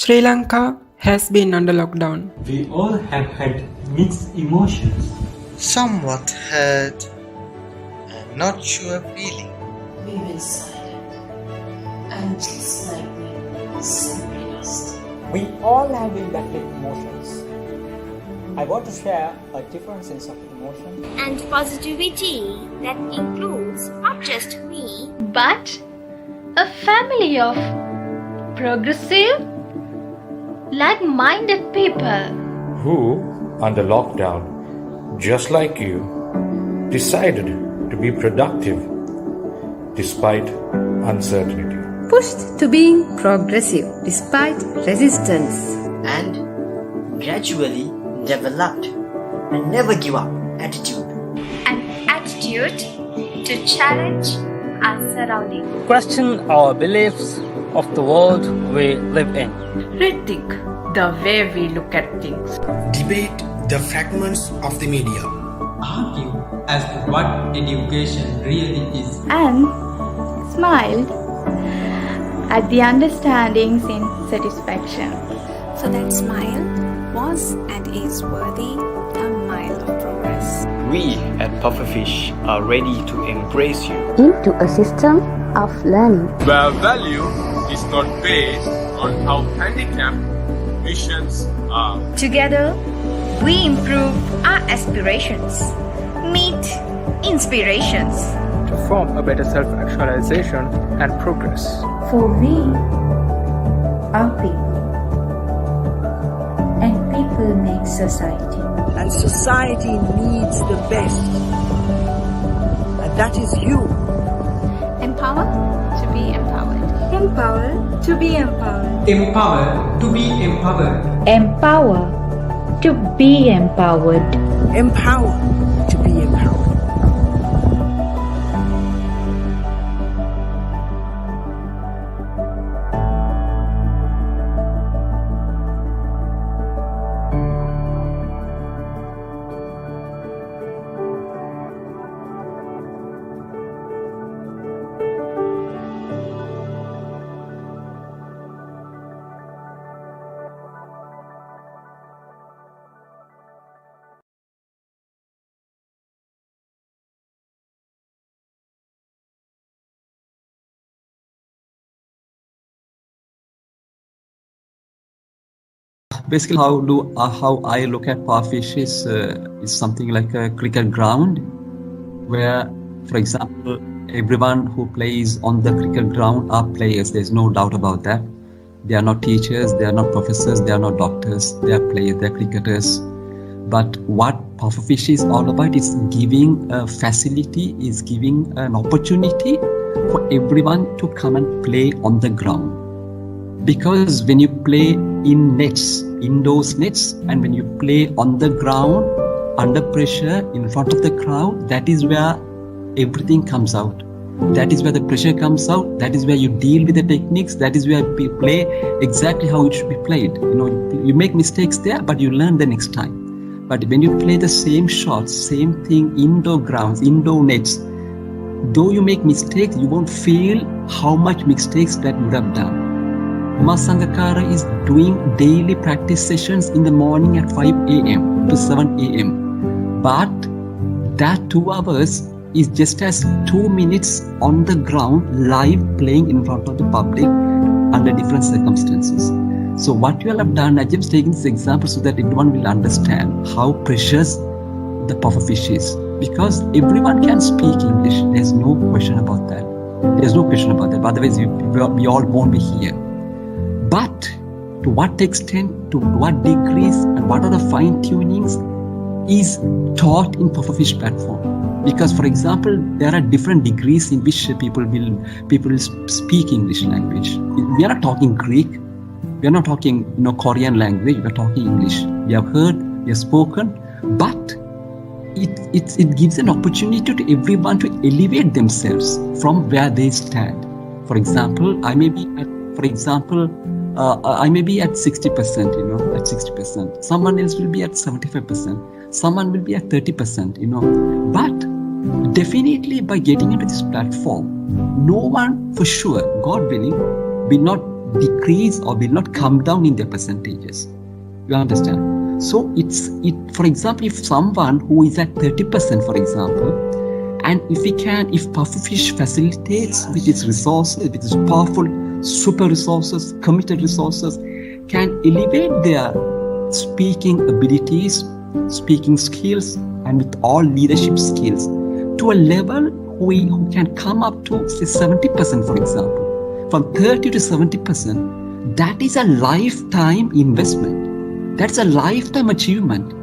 Sri Lanka has been under lockdown. We all have had mixed emotions. Somewhat hurt and not sure feeling. We were silent and just like we simply lost. We all have been battling emotions. I want to share a different sense of emotion. And positivity that includes not just me, but a family of progressive, like-minded people who, under lockdown, just like you, decided to be productive despite uncertainty. Pushed to being progressive despite resistance. And gradually developed a never give up attitude. an attitude to challenge our surroundings. Question our beliefs of the world we live in. Rethink the way we look at things. Debate the fragments of the media. Argue as to what education really is. and smiled at the understandings in satisfaction. So that smile was and is worthy a mile of progress. We at Pufferfish are ready to embrace you Into a system of learning. Where value is not based on how handicapped missions are. Together, we improve our aspirations, meet inspirations. To form a better self-actualization and progress. For we are people, and people make society. And society needs the best. And that is you. Empower to be empowered. Empower to be empowered. Empower to be empowered. Empower to be empowered. Empower to be empowered. Basically, how I look at Pufferfish is something like a cricket ground, where, for example, everyone who plays on the cricket ground are players. There's no doubt about that. They are not teachers, they are not professors, they are not doctors. They are players, they are cricketers. But what Pufferfish is all about is giving a facility, is giving an opportunity for everyone to come and play on the ground. Because when you play in nets, indoors nets, and when you play on the ground, under pressure, in front of the crowd, that is where everything comes out. That is where the pressure comes out. That is where you deal with the techniques. That is where you play exactly how it should be played. You make mistakes there, but you learn the next time. But when you play the same shots, same thing, indoor grounds, indoor nets, though you make mistakes, you won't feel how much mistakes that you would have done. Uma Sanghakara is doing daily practice sessions in the morning at 5 a.m. to 7 a.m. But that 2 hours is just as 2 minutes on the ground, live playing in front of the public under different circumstances. So what you all have done, I'm just taking this example so that everyone will understand how precious the Pufferfish is. Because everyone can speak English, there's no question about that. There's no question about that. Otherwise, we all won't be here. But to what extent, to what degrees, and what are the fine-tunings is taught in Pufferfish platform. Because, for example, there are different degrees in which people will speak English language. We are not talking Greek. We are not talking Korean language. We are talking English. We have heard, we have spoken, but it gives an opportunity to everyone to elevate themselves from where they stand. For example, I may be at 60%, at 60%. Someone else will be at 75%. Someone will be at 30%, But definitely by getting into this platform, no one for sure, God willing, will not decrease or will not come down in their percentages. You understand? So for example, if someone who is at 30%, for example, and if Pufferfish facilitates with its resources, with its powerful super resources, committed resources, can elevate their speaking abilities, speaking skills, and with all leadership skills to a level who can come up to say 70%, for example, from 30 to 70%. That is a lifetime investment. That's a lifetime achievement.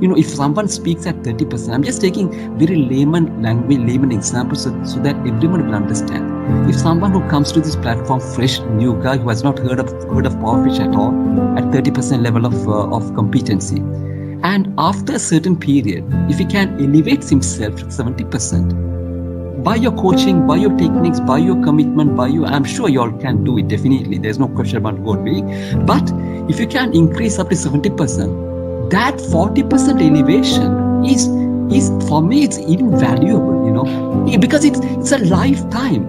If someone speaks at 30%, I'm just taking very layman examples so that everyone will understand. If someone who comes to this platform, fresh new guy who has not heard of Pufferfish at all, at 30% level of competency, and after a certain period, if he can elevate himself to 70%, by your coaching, by your techniques, by your commitment, I'm sure you all can do it, definitely. There's no question about God being. But if you can increase up to 70%, that 40% elevation is for me, it's invaluable, because it's a lifetime.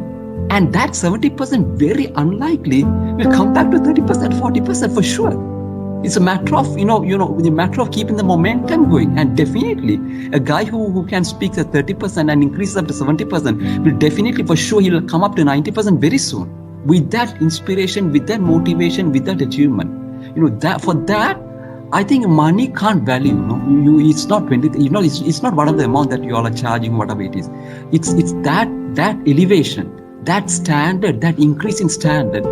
And that 70% very unlikely will come back to 30%, 40% for sure. It's a matter of, the matter of keeping the momentum going. And definitely, a guy who can speak at 30% and increase up to 70% will definitely, for sure, he'll come up to 90% very soon. With that inspiration, with that motivation, with that achievement. For that, I think money can't value. It's not 20. It's not whatever the amount that you all are charging, whatever it is. It's that elevation, that standard, that increase in standard.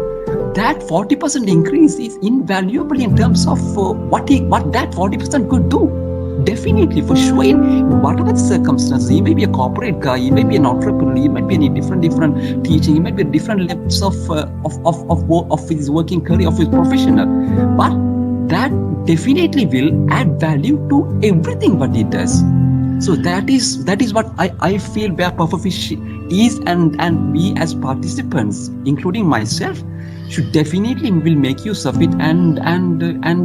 That 40% increase is invaluable in terms of what that 40% could do. Definitely, for sure, in whatever the circumstances. He may be a corporate guy, he may be an entrepreneur, he might be in different teaching, he might be different levels of his working career, of his professional. But that definitely will add value to everything what he does. So that is what I feel where Pufferfish is, and we as participants, including myself, should definitely will make use of it, and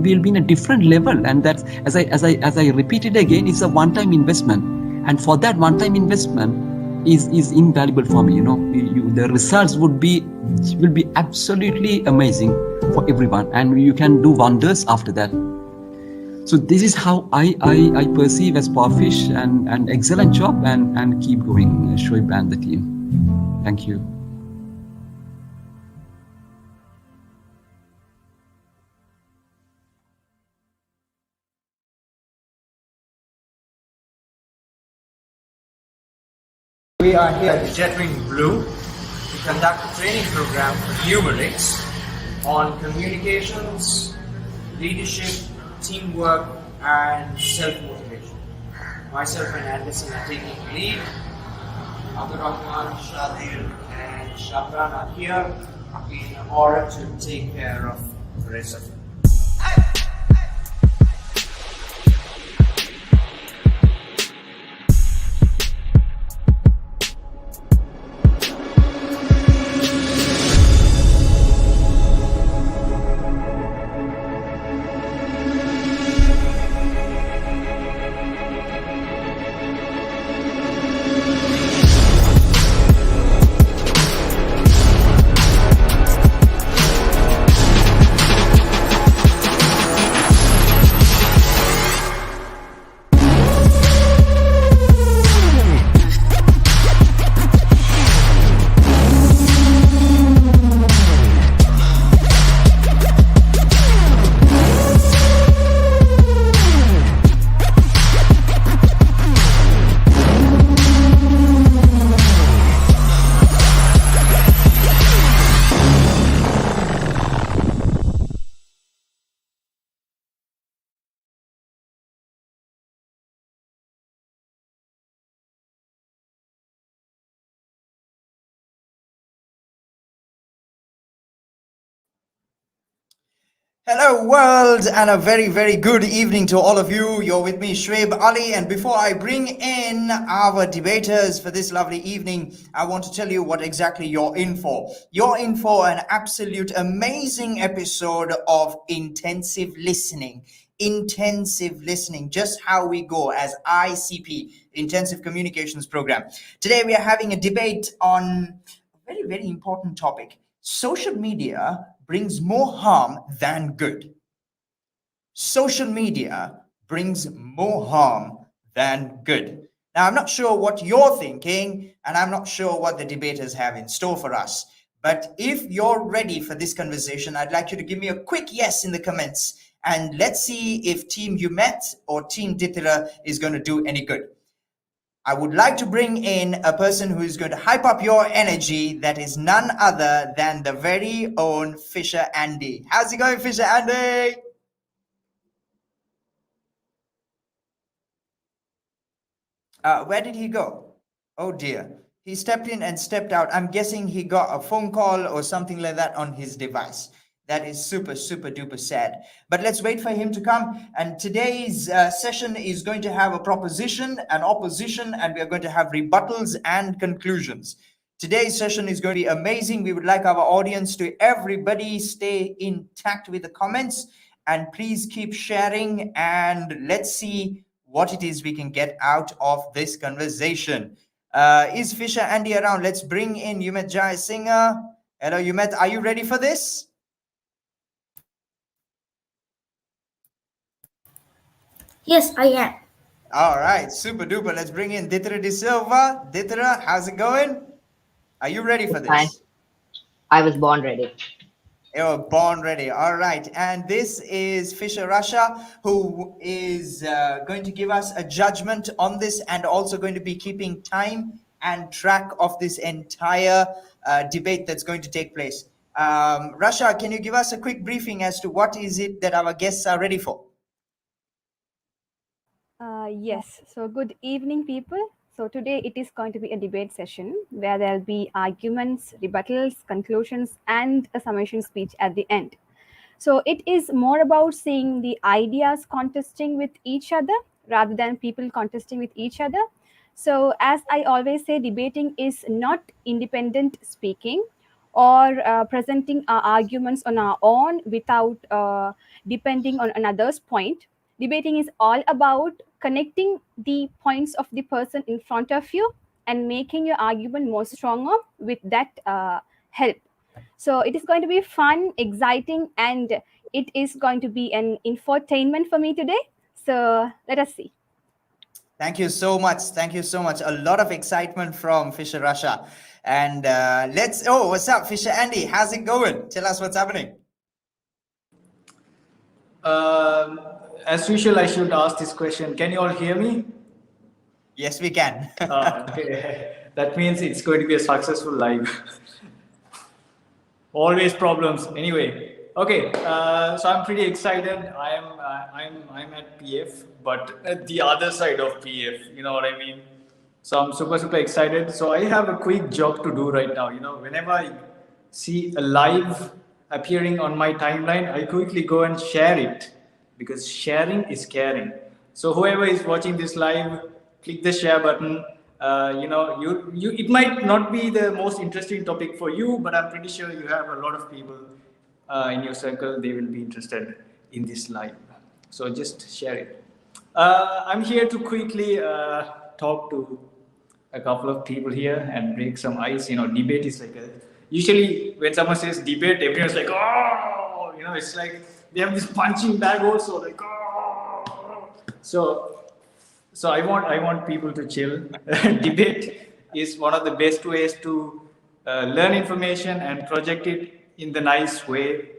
we'll be in a different level. And that's, as I repeat it again, it's a one-time investment, and for that one-time investment is invaluable for me. The results will be absolutely amazing for everyone, and you can do wonders after that. So this is how I perceive as Pufferfish, and excellent job, and keep going, Shoaib and the team. Thank you. We are here at the Jetwing Blue to conduct a training program for numerics on communications, leadership, teamwork, and self-motivation. Myself and Anderson are taking lead. Abdul Rahman, Shadil, and Shabran are here in order to take care of the rest of it. Hello world, and a very, very good evening to all of you. You're with me, Shoaib Ali, and before I bring in our debaters for this lovely evening, I want to tell you what exactly you're in for. You're in for an absolute amazing episode of intensive listening. Intensive listening, just how we go as ICP, Intensive Communications Program. Today we are having a debate on a very, very important topic. Social media brings more harm than good. Social media brings more harm than good. Now, I'm not sure what you're thinking, and I'm not sure what the debaters have in store for us. But if you're ready for this conversation, I'd like you to give me a quick yes in the comments, and let's see if Team Yumet or Team Dithira is going to do any good. I would like to bring in a person who is going to hype up your energy. That is none other than the very own Fisher Andy. How's it going, Fisher Andy? Where did he go? Oh dear. He stepped in and stepped out. I'm guessing he got a phone call or something like that on his device. That is super, super duper sad. But let's wait for him to come. And today's session is going to have a proposition, an opposition, and we are going to have rebuttals and conclusions. Today's session is going to be amazing. We would like our audience to everybody stay intact with the comments, and please keep sharing, and let's see what it is we can get out of this conversation. Is Fisher Andy around? Let's bring in Yumet Jai Singer. Hello, Yumet. Are you ready for this? Yes, I am. All right, super duper. Let's bring in Dithira De Silva. Dithira, how's it going? Are you ready for this? Fine. I was born ready. You're born ready. All right. And this is Fisher Rasha, who is going to give us a judgment on this and also going to be keeping time and track of this entire debate that's going to take place. Rasha, can you give us a quick briefing as to what is it that our guests are ready for? Yes. So good evening, people. So today it is going to be a debate session where there'll be arguments, rebuttals, conclusions, and a summation speech at the end. So it is more about seeing the ideas contesting with each other rather than people contesting with each other. So as I always say, debating is not independent speaking or presenting our arguments on our own without depending on another's point. Debating is all about connecting the points of the person in front of you and making your argument more stronger with that help. So it is going to be fun, exciting, and it is going to be an infotainment for me today. So let us see. Thank you so much. Thank you so much. A lot of excitement from Fisher Rasha. And what's up, Fisher Andy? How's it going? Tell us what's happening. As usual, I should ask this question. Can you all hear me? Yes, we can. Okay. That means it's going to be a successful live. Always problems. Anyway, okay. So I'm pretty excited. I'm at PF, but at the other side of PF. You know what I mean? So I'm super excited. So I have a quick job to do right now. You know, whenever I see a live appearing on my timeline, I quickly go and share it. Because sharing is caring. So whoever is watching this live, click the share button. It might not be the most interesting topic for you, but I'm pretty sure you have a lot of people in your circle. They will be interested in this live. So just share it. I'm here to quickly talk to a couple of people here and break some ice. You know, debate is like usually when someone says debate, everyone's like, oh, you know, it's like, they have this punching bag also, like, oh. So I want people to chill. Debate is one of the best ways to learn information and project it in the nice way.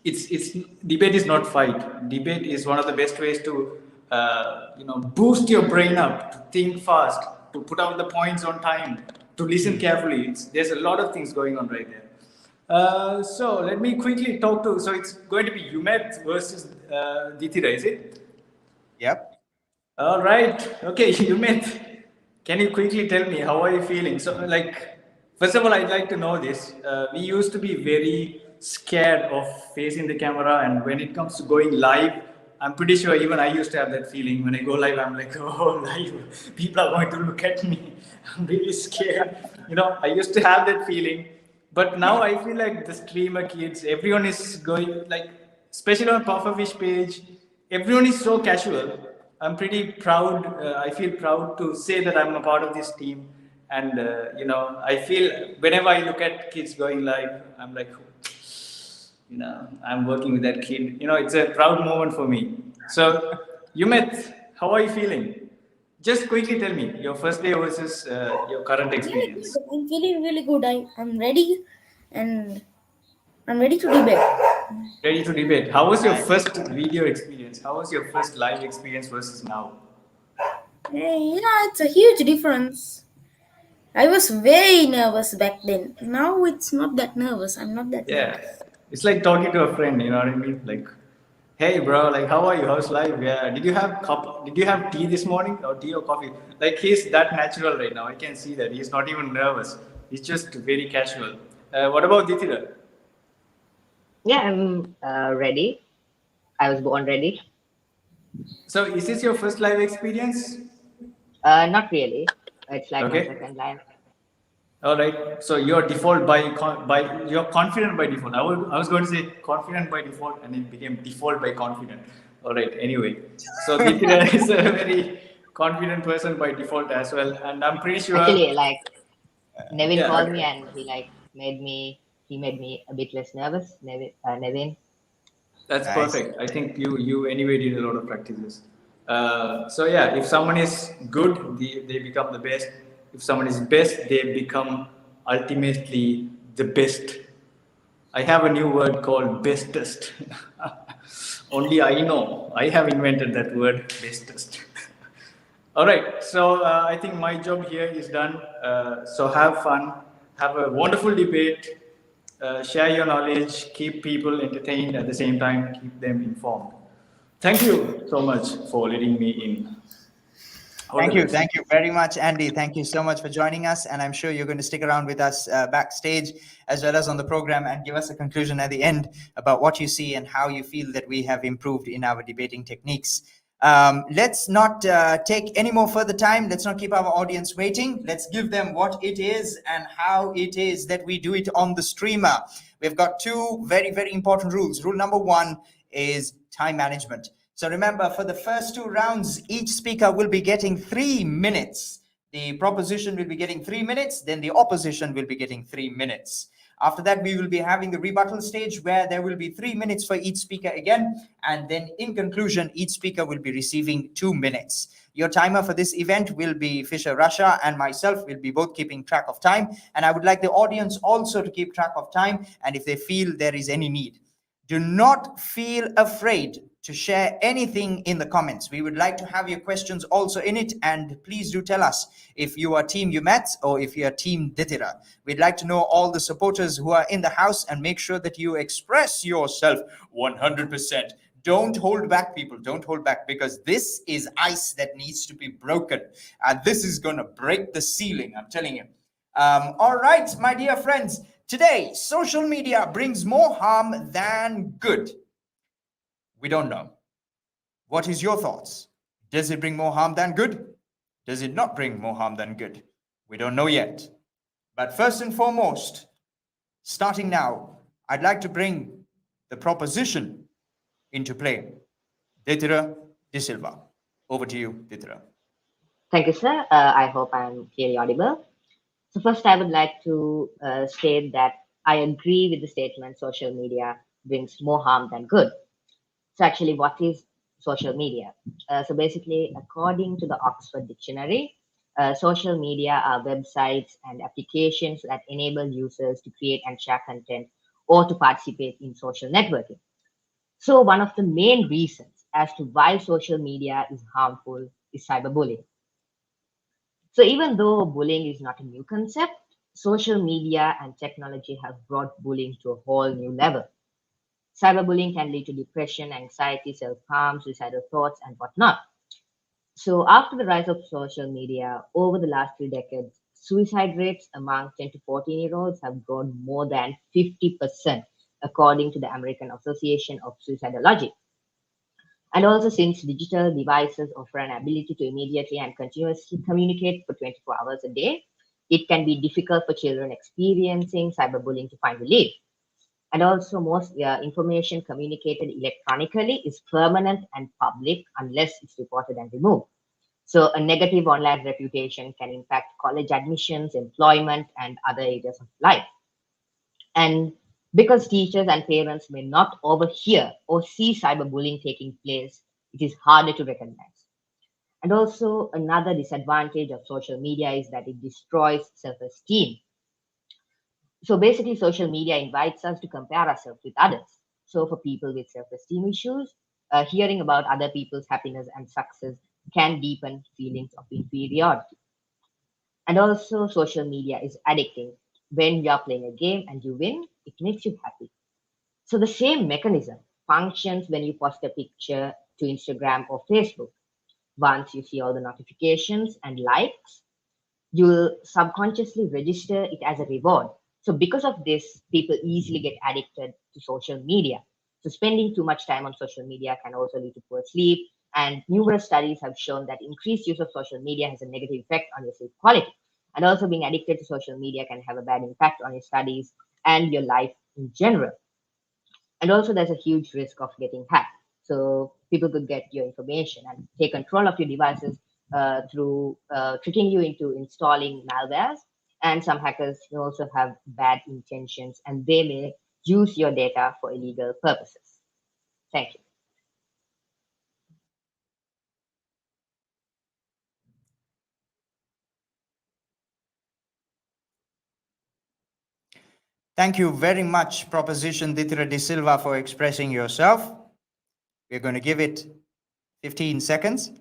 Debate is not fight. Debate is one of the best ways to boost your brain up, to think fast, to put out the points on time, to listen carefully. There's a lot of things going on right there. So let me quickly talk to. So it's going to be Yumet versus Dithira, is it? Yep. All right. Okay, Yumet, can you quickly tell me how are you feeling? So, like, first of all, I'd like to know this. We used to be very scared of facing the camera, and when it comes to going live, I'm pretty sure even I used to have that feeling. When I go live, I'm like, oh, live, people are going to look at me. I'm really scared. You know, I used to have that feeling. But now I feel like the streamer kids, everyone is going, like, especially on Pufferfish page, everyone is so casual. I'm pretty proud. I feel proud to say that I'm a part of this team. And, I feel whenever I look at kids going live, I'm like, I'm working with that kid. It's a proud moment for me. So, Yumit, how are you feeling? Just quickly tell me your first day versus your current experience. I'm feeling really good. I'm ready, and I'm ready to debate. Ready to debate. How was your first video experience? How was your first live experience versus now? It's a huge difference. I was very nervous back then. Now it's not that nervous. I'm not that nervous. It's like talking to a friend. You know what I mean? Like, hey, bro. Like, how are you? How's life? Yeah. Did you have tea this morning, or tea or coffee? Like, he's that natural right now. I can see that he's not even nervous. He's just very casual. What about Ditira? Yeah, I'm ready. I was born ready. So, is this your first live experience? Not really. It's like my second live. All right. So you're default you're confident by default. I was going to say confident by default, and it became default by confident. All right. Anyway, so Ditira is a very confident person by default as well, and I'm pretty sure. Actually, like Nevin called me and he made me a bit less nervous. Nevin. That's nice. Perfect. I think you anyway did a lot of practices. So yeah, if someone is good, they become the best. If someone is best, they become ultimately the best. I have a new word called bestest. Only I know. I have invented that word, bestest. All right. So I think my job here is done. So have fun. Have a wonderful debate. Share your knowledge. Keep people entertained at the same time. Keep them informed. Thank you so much for letting me in. Thank you very much, Andy. Thank you so much for joining us, and I'm sure you're going to stick around with us backstage as well as on the program and give us a conclusion at the end about what you see and how you feel that we have improved in our debating techniques. Let's not take any more further time. Let's not keep our audience waiting. Let's give them what it is and how it is that we do it on the streamer. We've got two very, very important rules. Rule number one is time management. So remember, for the first two rounds, each speaker will be getting 3 minutes. The proposition will be getting 3 minutes, then the opposition will be getting 3 minutes. After that, we will be having the rebuttal stage where there will be 3 minutes for each speaker again. And then in conclusion, each speaker will be receiving 2 minutes. Your timer for this event will be Fisher Russia, and myself will be both keeping track of time. And I would like the audience also to keep track of time. And if they feel there is any need, do not feel afraid to share anything in the comments. We would like to have your questions also in it, and please do tell us if you are Team Yumet or if you are Team Ditira. We'd like to know all the supporters who are in the house, and make sure that you express yourself 100%. Don't hold back, people. Don't hold back, because this is ice that needs to be broken, and this is going to break the ceiling, I'm telling you. All right, my dear friends, today social media brings more harm than good. We don't know. What is your thoughts? Does it bring more harm than good? Does it not bring more harm than good? We don't know yet. But first and foremost, starting now, I'd like to bring the proposition into play. Ditira De Silva. Over to you, Ditira. Thank you, sir. I hope I'm clearly audible. So first, I would like to state that I agree with the statement social media brings more harm than good. So actually, what is social media? So basically, according to the Oxford Dictionary, social media are websites and applications that enable users to create and share content or to participate in social networking. So one of the main reasons as to why social media is harmful is cyberbullying. So even though bullying is not a new concept, social media and technology have brought bullying to a whole new level. Cyberbullying can lead to depression, anxiety, self-harm, suicidal thoughts, and whatnot. So after the rise of social media over the last 3 decades, suicide rates among 10 to 14-year-olds have grown more than 50%, according to the American Association of Suicidology. And also, since digital devices offer an ability to immediately and continuously communicate for 24 hours a day, it can be difficult for children experiencing cyberbullying to find relief. And also, most information communicated electronically is permanent and public unless it's reported and removed. So a negative online reputation can impact college admissions, employment, and other areas of life. And Because teachers and parents may not overhear or see cyberbullying taking place, it is harder to recognize. And also, another disadvantage of social media is that it destroys self esteem. So basically, social media invites us to compare ourselves with others. So for people with self-esteem issues, hearing about other people's happiness and success can deepen feelings of inferiority. And also, social media is addicting. When you are playing a game and you win, it makes you happy. So the same mechanism functions when you post a picture to Instagram or Facebook. Once you see all the notifications and likes, you'll subconsciously register it as a reward. So because of this, people easily get addicted to social media. So spending too much time on social media can also lead to poor sleep. And numerous studies have shown that increased use of social media has a negative effect on your sleep quality. And also being addicted to social media can have a bad impact on your studies and your life in general. And also there's a huge risk of getting hacked. So people could get your information and take control of your devices through tricking you into installing malwares. And some hackers may also have bad intentions and they may use your data for illegal purposes. Thank you. Thank you very much, Proposition Dithira De Silva, for expressing yourself. We're going to give it 15 seconds.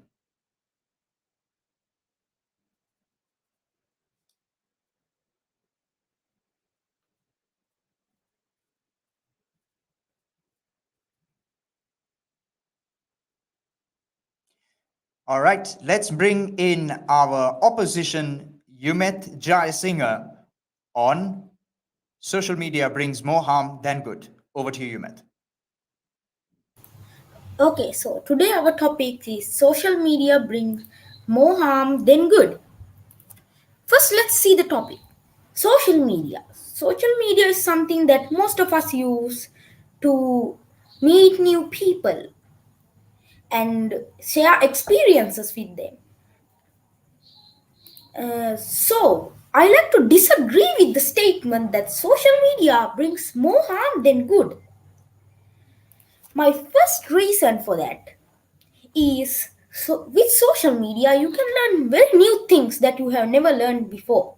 All right, let's bring in our opposition, Yumet Jayasinghe, on social media brings more harm than good. Over to you, Yumet. Okay, so today our topic is social media brings more harm than good. First, let's see the topic. Social media. Social media is something that most of us use to meet new people and share experiences with them. So, I like to disagree with the statement that social media brings more harm than good. My first reason for that is with social media, you can learn very new things that you have never learned before.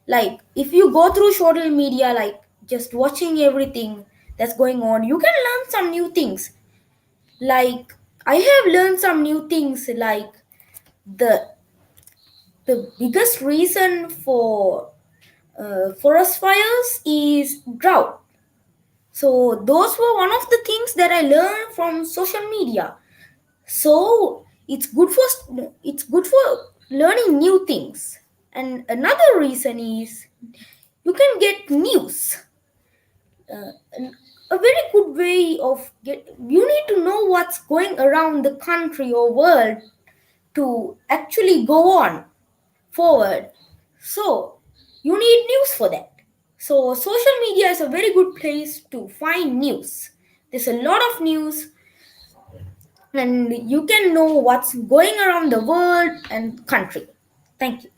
Like, if you go through social media, like just watching everything that's going on, you can learn some new things. Like, I have learned some new things, like the biggest reason for forest fires is drought. So those were one of the things that I learned from social media. So it's good for learning new things. And another reason is you can get news. A very good way of you need to know what's going around the country or world to actually go on forward. So you need news for that. So social media is a very good place to find news. There's a lot of news and you can know what's going around the world and country. Thank you.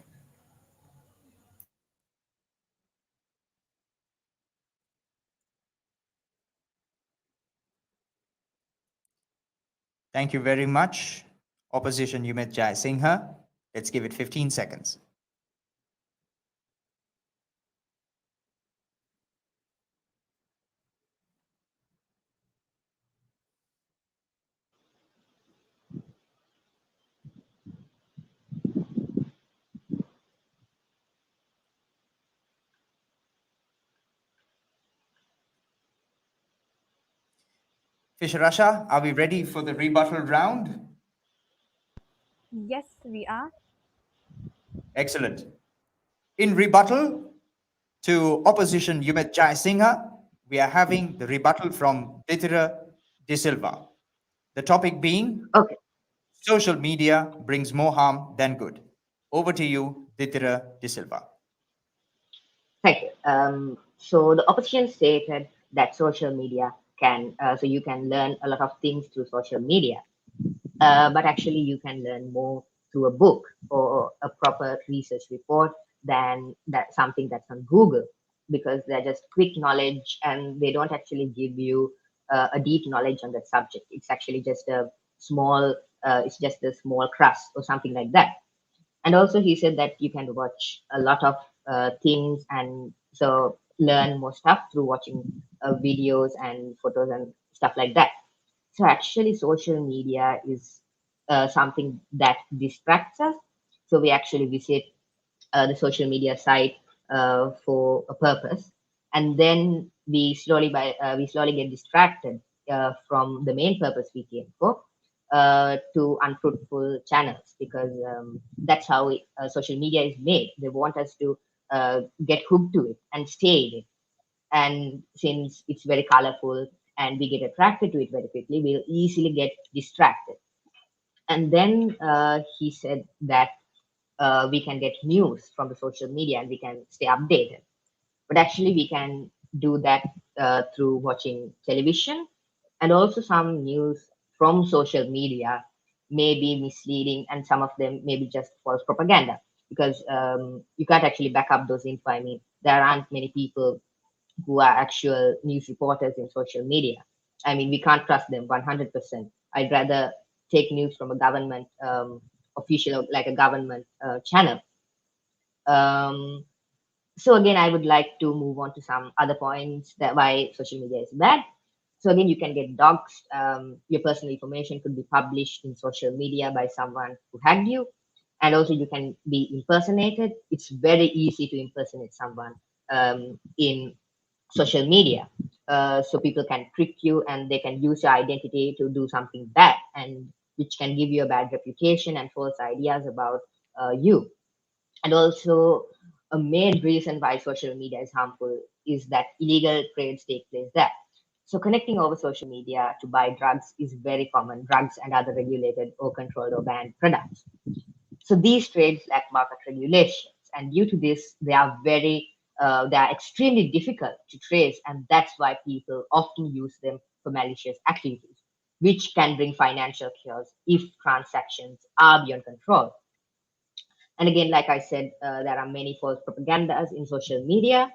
Thank you very much, opposition Yumet Jayasinghe. Let's give it 15 seconds. Fisher Rasha, are we ready for the rebuttal round? Yes, we are. Excellent. In rebuttal to opposition Yumet Jayasinghe, we are having the rebuttal from Dithira De Silva. The topic being social media brings more harm than good. Over to you, Dithira De Silva. Thank you. So the opposition stated that social media can, so you can learn a lot of things through social media, but actually you can learn more through a book or a proper research report than that something that's on Google. because they're just quick knowledge and they don't actually give you a deep knowledge on that subject. It's actually just a small, it's just a small crust or something like that. And also he said that you can watch a lot of things and so learn more stuff through watching videos and photos and stuff like that. So actually social media is something that distracts us. So we actually visit the social media site for a purpose, and then we slowly get distracted from the main purpose we came for to unfruitful channels, because that's how social media is made. They want us to get hooked to it and stay in it. And since it's very colorful and we get attracted to it very quickly, we'll easily get distracted. And then he said that we can get news from the social media and we can stay updated. But actually, we can do that through watching television, and also some news from social media may be misleading, and some of them may be just false propaganda, because you can't actually back up those info. I mean, there aren't many people who are actual news reporters in social media. I mean, we can't trust them 100%. I'd rather take news from a government official, like a government channel. So again, I would like to move on to some other points that why social media is bad. So again, you can get doxxed. Your personal information could be published in social media by someone who hacked you. And also you can be impersonated. It's very easy to impersonate someone in social media. So people can trick you and they can use your identity to do something bad, and which can give you a bad reputation and false ideas about you. And also a main reason why social media is harmful is that illegal trades take place there. So connecting over social media to buy drugs is very common, drugs and other regulated or controlled or banned products. So these trades lack market regulations, and due to this, they are extremely difficult to trace, and that's why people often use them for malicious activities, which can bring financial chaos if transactions are beyond control. And again, like I said, there are many false propagandas in social media.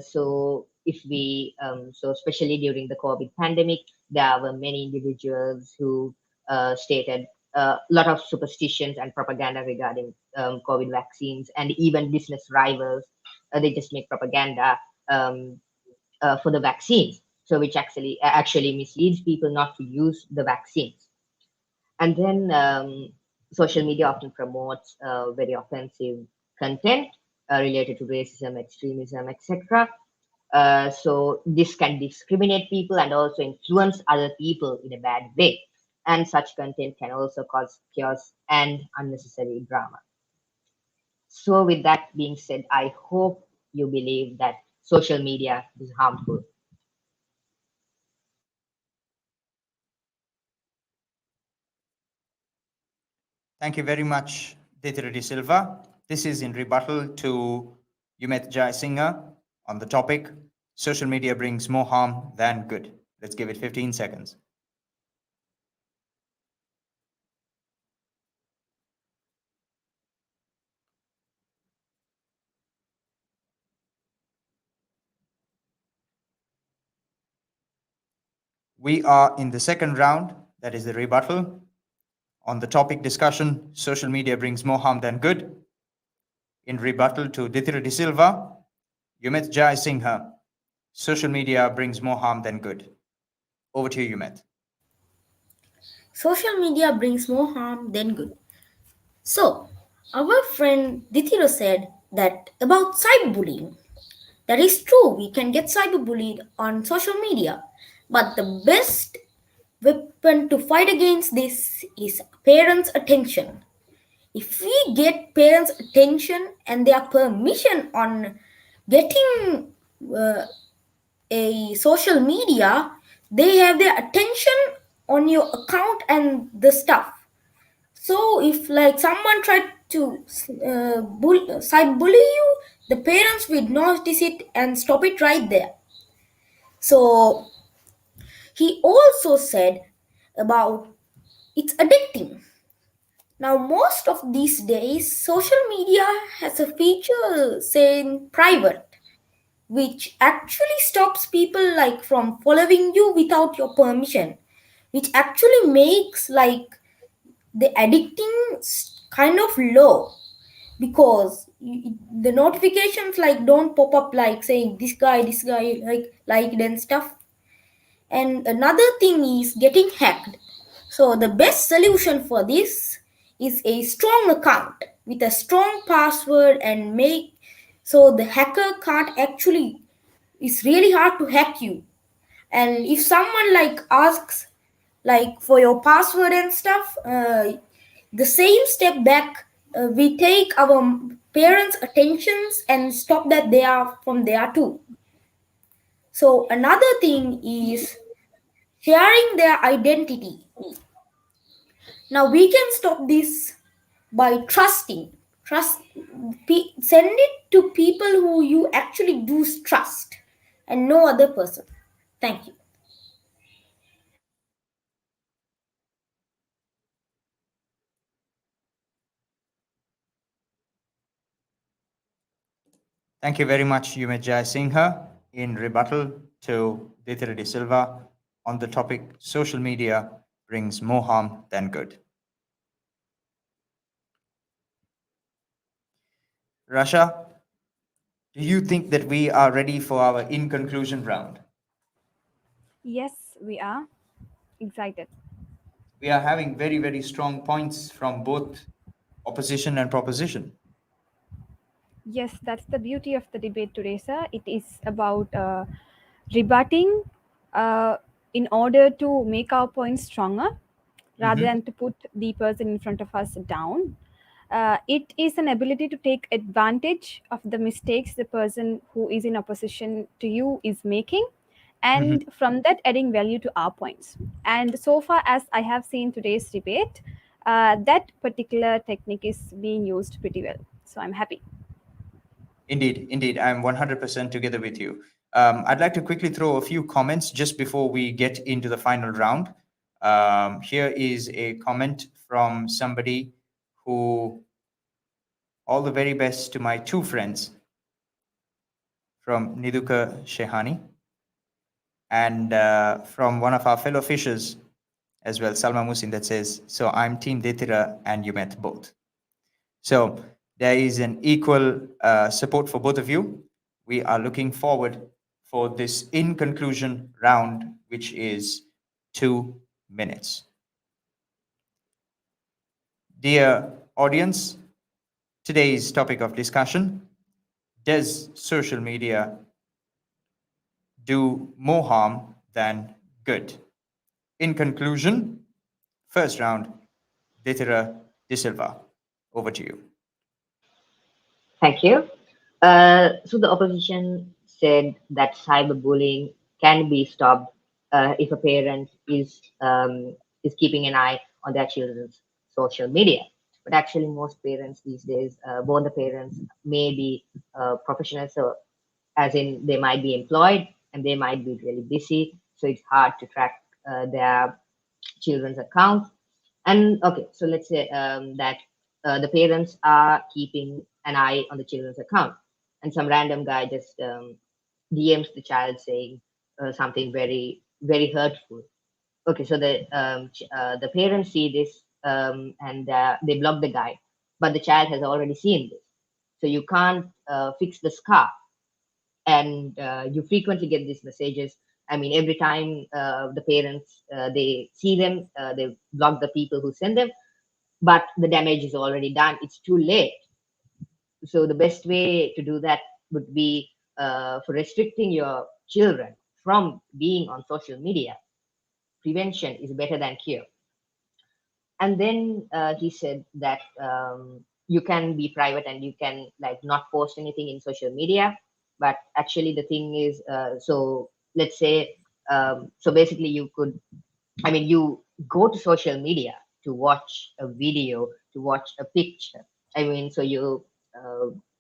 So especially during the COVID pandemic, there were many individuals who stated a lot of superstitions and propaganda regarding COVID vaccines, and even business rivals. They just make propaganda for the vaccines, so which actually misleads people not to use the vaccines. And then social media often promotes very offensive content related to racism, extremism, etc. So this can discriminate people and also influence other people in a bad way. And such content can also cause chaos and unnecessary drama. So with that being said, I hope you believe that social media is harmful. Thank you very much, Dithira De Silva. This is in rebuttal to Yumet Jayasinghe on the topic, social media brings more harm than good. Let's give it 15 seconds. We are in the second round, that is the rebuttal. On the topic discussion, social media brings more harm than good. In rebuttal to Dithira De Silva, Yumet Jayasinghe, social media brings more harm than good. Over to you, Yumet. Social media brings more harm than good. So, our friend Dithira said that about cyberbullying. That is true, we can get cyberbullied on social media, but the best weapon to fight against this is parents' attention. If we get parents' attention and their permission on getting a social media, they have their attention on your account and the stuff. So if like someone tried to cyberbully you, the parents would notice it and stop it right there. So he also said about it's addicting. Now most of these days social media has a feature saying private. which actually stops people like from following you without your permission, which actually makes like the addicting kind of low, because the notifications like don't pop up like saying this guy like and stuff. And another thing is getting hacked. So the best solution for this is a strong account with a strong password, and make so the hacker can't actually, it's really hard to hack you. And if someone like asks like for your password and stuff, the same step back, we take our parents' attentions and stop that they are from there too. So another thing is sharing their identity. Now we can stop this by send it to people who you actually do trust and no other person. Thank you. Thank you very much, Yumet Jai Singha, in rebuttal to Dithira De Silva on the topic social media brings more harm than good. Rasha, do you think that we are ready for our in conclusion round? Yes, we are excited. We are having very, very strong points from both opposition and proposition. Yes, that's the beauty of the debate today, sir. It is about rebutting in order to make our points stronger rather than to put the person in front of us down. It is an ability to take advantage of the mistakes the person who is in opposition to you is making, and from that adding value to our points. And so far as I have seen today's debate, that particular technique is being used pretty well. So I'm happy. Indeed, I'm 100% together with you. I'd like to quickly throw a few comments just before we get into the final round. Here is a comment from somebody who, all the very best to my two friends, from Niduka Shehani, and from one of our fellow fishers as well, Salma Musin, that says, so I'm Team Dithira and you met both. So there is an equal support for both of you. We are looking forward for this in conclusion round, which is 2 minutes. Dear audience, today's topic of discussion: does social media do more harm than good? In conclusion, first round, Dithira De Silva, over to you. Thank you. So the opposition said that cyberbullying can be stopped if a parent is keeping an eye on their children's social media. But actually, most parents these days, both the parents may be professionals, so as in they might be employed and they might be really busy, so it's hard to track their children's accounts. And okay, so let's say that the parents are keeping an eye on the children's account, and some random guy just DMs the child saying something very, very hurtful. Okay, so the parents see this and they block the guy, but the child has already seen this, so you can't fix the scar. And you frequently get these messages. I mean, every time the parents they see them, they block the people who send them, but the damage is already done. It's too late. So the best way to do that would be for restricting your children from being on social media. Prevention is better than cure. And then he said that you can be private and you can like not post anything in social media. But actually the thing is, so let's say, so basically you could, I mean, you go to social media to watch a video, to watch a picture. I mean, so you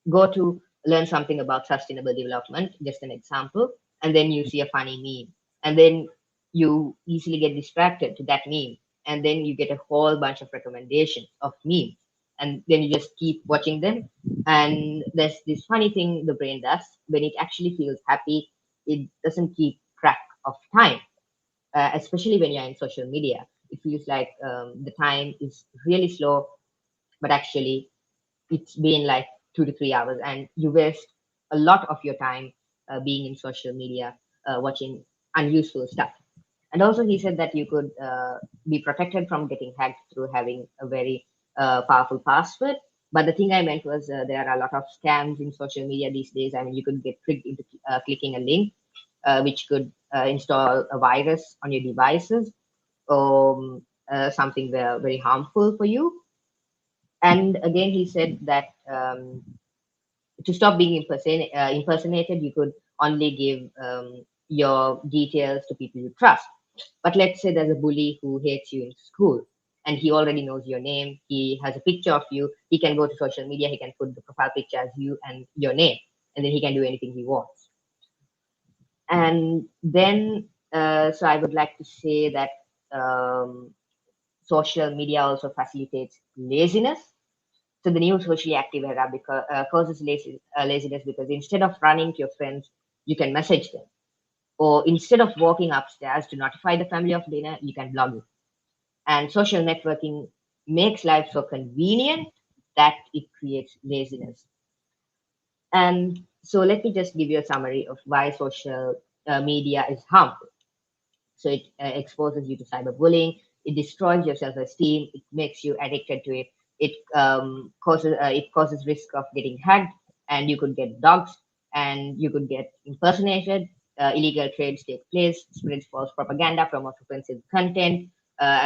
go to learn something about sustainable development, just an example, and then you see a funny meme, and then you easily get distracted to that meme, and then you get a whole bunch of recommendations of memes, and then you just keep watching them. And there's this funny thing the brain does when it actually feels happy. It doesn't keep track of time, especially when you're in social media. It feels like the time is really slow, but actually it's been like 2 to 3 hours, and you waste a lot of your time being in social media, watching unuseful stuff. And also, he said that you could be protected from getting hacked through having a very powerful password. But the thing I meant was there are a lot of scams in social media these days. I mean, you could get tricked into clicking a link, which could install a virus on your devices, or something very harmful for you. And again, he said that to stop being impersonated, you could only give your details to people you trust. But let's say there's a bully who hates you in school, and he already knows your name. He has a picture of you. He can go to social media. He can put the profile picture as you and your name, and then he can do anything he wants. And then, so I would like to say that social media also facilitates laziness. So the new socially active era causes laziness, because instead of running to your friends, you can message them. Or instead of walking upstairs to notify the family of dinner, you can blog it. And social networking makes life so convenient that it creates laziness. And so let me just give you a summary of why social media is harmful. So it exposes you to cyberbullying. It destroys your self-esteem. It makes you addicted to it. It causes risk of getting hacked, and you could get doxxed, and you could get impersonated. Illegal trades take place, spreads false propaganda, promotes offensive content,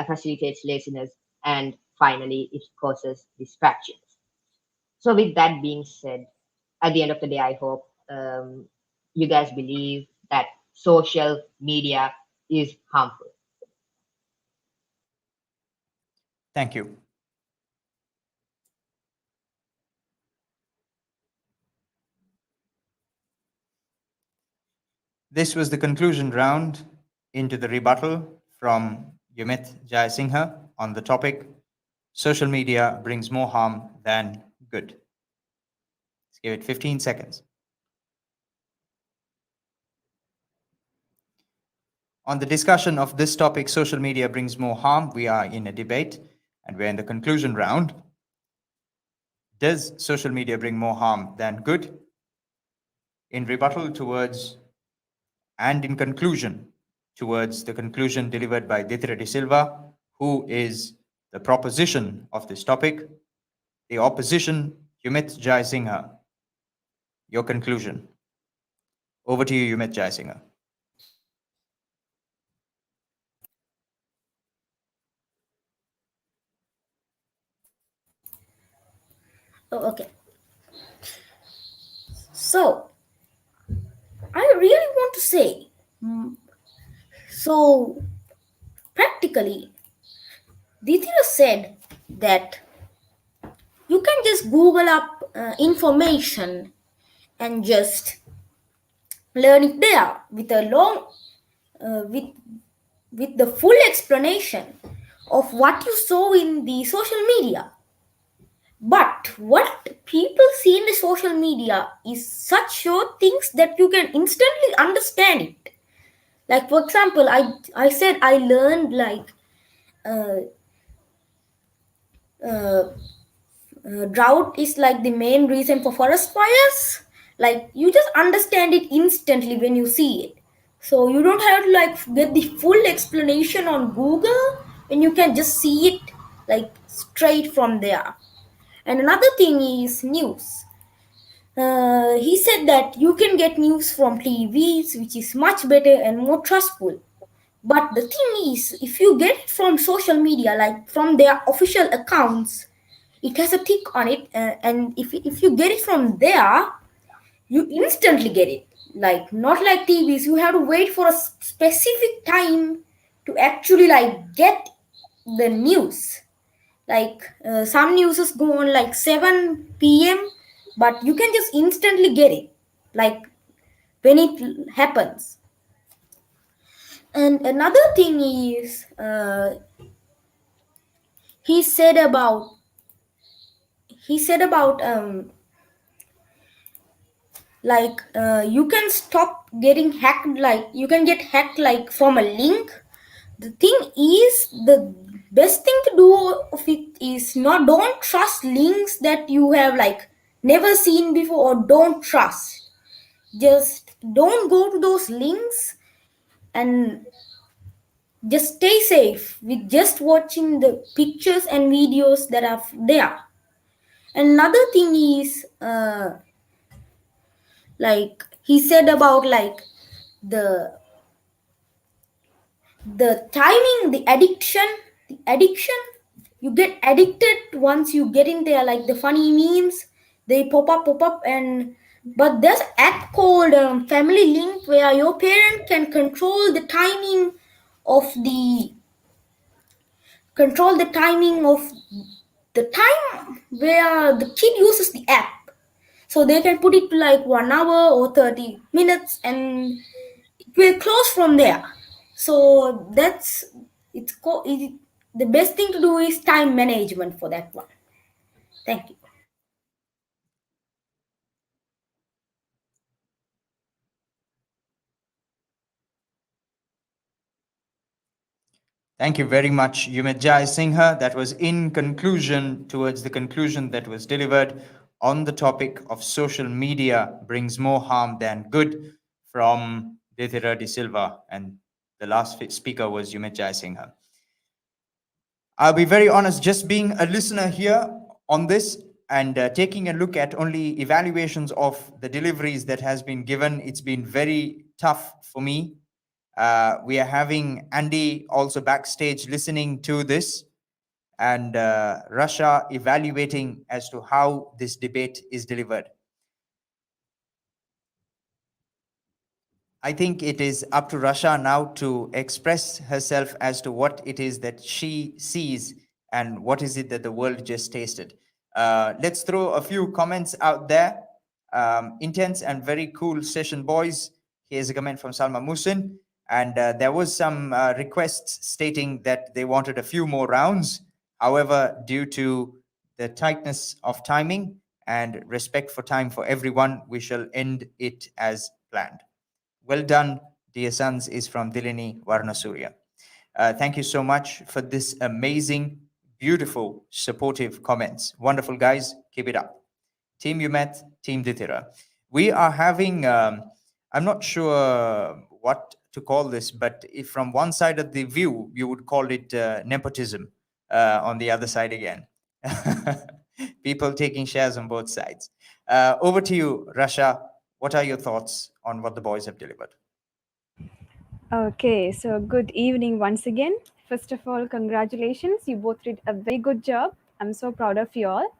facilitates laziness, and finally, it causes distractions. So, with that being said, at the end of the day, I hope you guys believe that social media is harmful. Thank you. This was the conclusion round into the rebuttal from Yumit Jayasinghe on the topic, social media brings more harm than good. Let's give it 15 seconds. On the discussion of this topic, social media brings more harm, we are in a debate and we're in the conclusion round. Does social media bring more harm than good? In rebuttal towards and in conclusion towards the conclusion delivered by Dithira De Silva, who is the proposition of this topic, the opposition, Yumit Jayasinghe. Your conclusion. Over to you, Yumit Jayasinghe. Oh, okay. So, I really want to say, so practically, Dithira said that you can just Google up information and just learn it there with a long, with the full explanation of what you saw in the social media. But what people see in the social media is such short things that you can instantly understand it. Like, for example, I said I learned like drought is like the main reason for forest fires. Like, you just understand it instantly when you see it. So you don't have to like get the full explanation on Google, and you can just see it like straight from there. And another thing is news. He said that you can get news from TVs, which is much better and more trustful. But the thing is, if you get it from social media, like from their official accounts, it has a tick on it, and if you get it from there, you instantly get it. Like, not like TVs, you have to wait for a specific time to actually like get the news. Like some newses go on like 7 p.m, but you can just instantly get it like when it happens. And another thing is he said about he said about you can stop getting hacked, like you can get hacked like from a link. The thing is, the best thing to do of it is don't trust links that you have like never seen before, or don't trust. Just don't go to those links and just stay safe with just watching the pictures and videos that are there. Another thing is like he said about like the timing, the addiction. You get addicted once you get in there, like the funny memes, they pop up. And but there's an app called Family Link, where your parent can control the timing of the time where the kid uses the app. So they can put it to like 1 hour or 30 minutes, and it will close from there. So the best thing to do is time management for that one. Thank you. Thank you very much, Umedjai Singha. That was in conclusion, towards the conclusion that was delivered on the topic of social media brings more harm than good, from Dithira De Silva, and the last speaker was Umedjai Singha. I'll be very honest, just being a listener here on this and taking a look at only evaluations of the deliveries that has been given, it's been very tough for me. We are having Andy also backstage listening to this, and Russia evaluating as to how this debate is delivered. I think it is up to Russia now to express herself as to what it is that she sees and what is it that the world just tasted. Let's throw a few comments out there. Intense and very cool session, boys. Here's a comment from Salma Musin. And there was some requests stating that they wanted a few more rounds. However, due to the tightness of timing and respect for time for everyone, we shall end it as planned. Well done, dear sons, is from Dilini Varnasurya. Thank you so much for this amazing, beautiful, supportive comments. Wonderful, guys. Keep it up. Team Umet, Team Dithira. We are having, I'm not sure what to call this, but if from one side of the view, you would call it nepotism, on the other side again. People taking shares on both sides. Over to you, Rasha. What are your thoughts on what the boys have delivered? Okay, so good evening once again. First of all, congratulations. You both did a very good job. I'm so proud of you all.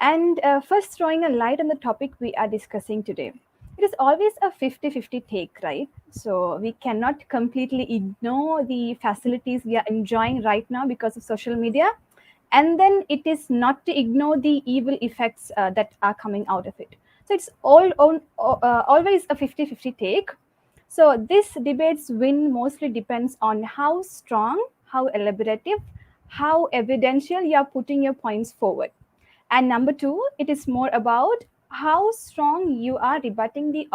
And first, throwing a light on the topic we are discussing today. It is always a 50-50 take, right? So we cannot completely ignore the facilities we are enjoying right now because of social media. And then it is not to ignore the evil effects that are coming out of it. So it's always a 50-50 take. So this debate's win mostly depends on how strong, how elaborative, how evidential you are putting your points forward. And number two, it is more about how strong you are rebutting the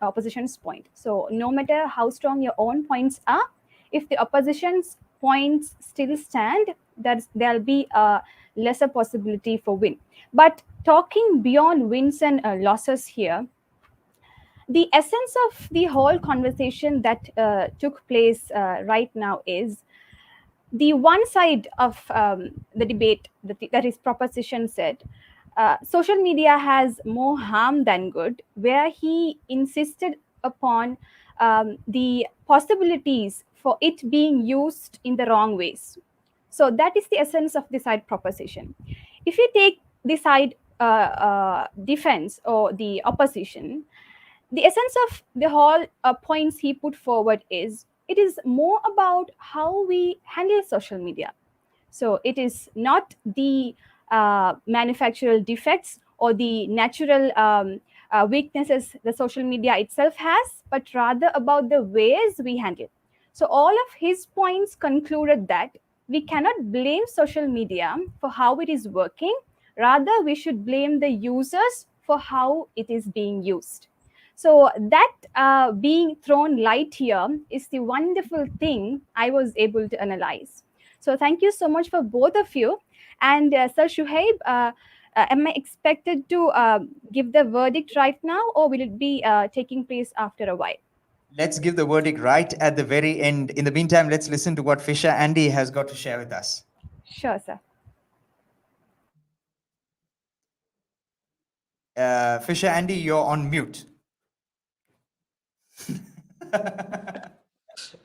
opposition's point. So no matter how strong your own points are, if the opposition's points still stand, there'll be a lesser possibility for win. But talking beyond wins and losses here, the essence of the whole conversation that took place right now is the one side of the debate, that is proposition said, social media has more harm than good, where he insisted upon the possibilities for it being used in the wrong ways. So that is the essence of the side proposition. If you take the side defense or the opposition, the essence of the whole points he put forward is, it is more about how we handle social media. So it is not the manufactural defects or the natural weaknesses the social media itself has, but rather about the ways we handle it. So all of his points concluded that we cannot blame social media for how it is working. Rather, we should blame the users for how it is being used. So that being thrown light here is the wonderful thing I was able to analyze. So thank you so much for both of you. And Sir Shuhaib, am I expected to give the verdict right now, or will it be taking place after a while? Let's give the verdict right at the very end. In the meantime, let's listen to what Fisher Andy has got to share with us. Sure, sir. Fisher Andy, you're on mute.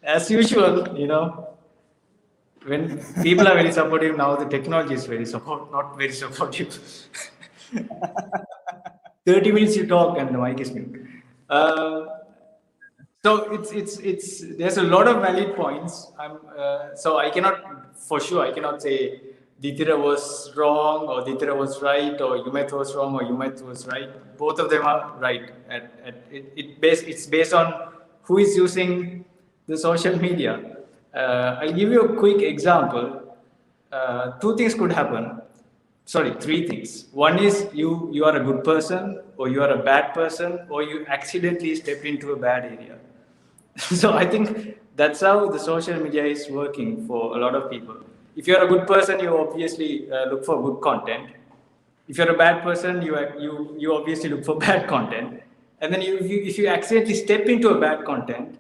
As usual, you know, when people are very supportive now, the technology is not very supportive. 30 minutes you talk and the mic is mute. So it's there's a lot of valid points. So I cannot say Ditira was wrong or Ditira was right, or Umeth was wrong or Umeth was right. Both of them are right. It's based on who is using the social media. I'll give you a quick example. Two things could happen. Sorry, three things. One is you are a good person, or you are a bad person, or you accidentally stepped into a bad area. So I think that's how the social media is working for a lot of people. If you're a good person, you obviously look for good content. If you're a bad person, you obviously look for bad content. And then if you accidentally step into a bad content,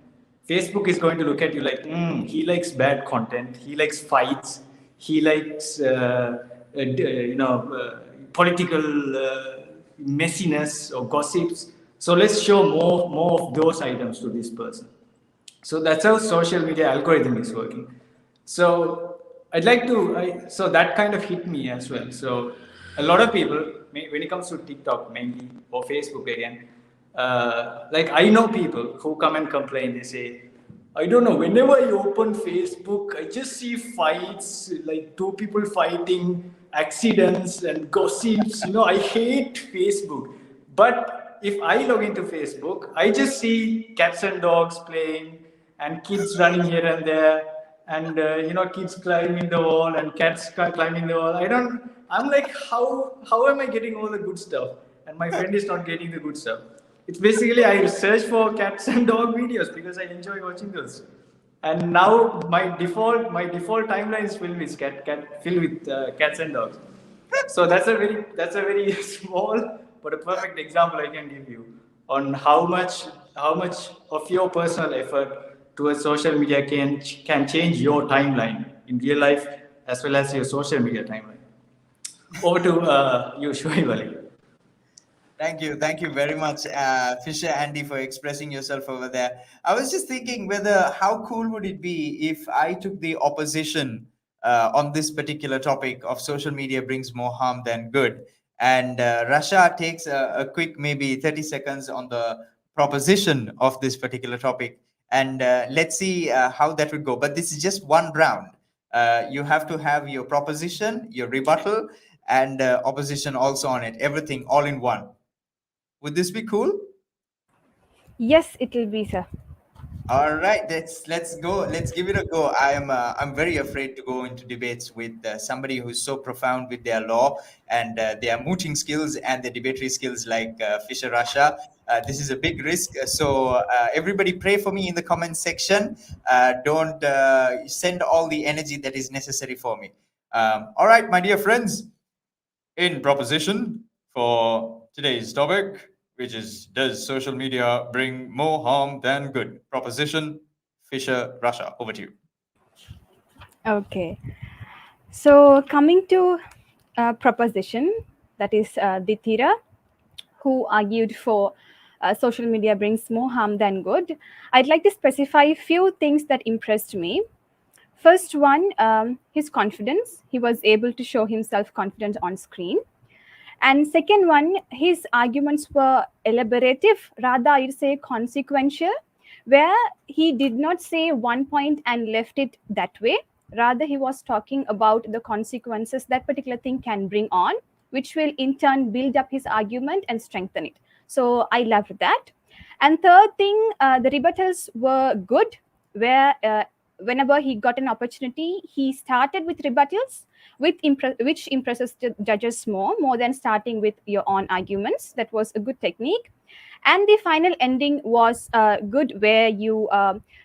Facebook is going to look at you like, he likes bad content, he likes fights, he likes political messiness or gossips. So let's show more of those items to this person. So that's how social media algorithm is working. So so that kind of hit me as well. So a lot of people, when it comes to TikTok mainly, or Facebook again, like I know people who come and complain. They say, I don't know, whenever I open Facebook, I just see fights, like two people fighting, accidents and gossips. I hate Facebook. But if I log into Facebook, I just see cats and dogs playing and kids running here and there, and kids climbing the wall and cats climbing the wall. I'm like, how am I getting all the good stuff? And my friend is not getting the good stuff. It's basically I search for cats and dog videos because I enjoy watching those. And now my default timeline is filled with cats and dogs. So that's a very small but a perfect example I can give you on how much of your personal effort towards social media can change your timeline in real life as well as your social media timeline. Over to you, Shuhaib Ali. Thank you very much, Fisher Andy, for expressing yourself over there. I was just thinking how cool would it be if I took the opposition on this particular topic of social media brings more harm than good, and Rasha takes a quick maybe 30 seconds on the proposition of this particular topic, and let's see how that would go. But this is just one round. You have to have your proposition, your rebuttal, and opposition also on it. Everything all in one. Would this be cool? Yes, it will be, sir. All right, let's go. Let's give it a go. I'm very afraid to go into debates with somebody who's so profound with their law and their mooting skills and their debatory skills like Fisher Rasha. This is a big risk. So everybody pray for me in the comment section. Don't send all the energy that is necessary for me. All right, my dear friends, in proposition for today's topic, which is, does social media bring more harm than good? Proposition, Fisher Rasha, over to you. Okay. So coming to proposition, that is Ditira, who argued for social media brings more harm than good. I'd like to specify a few things that impressed me. First one, his confidence. He was able to show himself confident on screen. And second one, his arguments were elaborative, rather I'd say consequential, where he did not say one point and left it that way. Rather, he was talking about the consequences that particular thing can bring on, which will in turn build up his argument and strengthen it. So I loved that. And third thing, the rebuttals were good, where whenever he got an opportunity, he started with rebuttals, which impresses the judges more than starting with your own arguments. That was a good technique. And the final ending was good, where you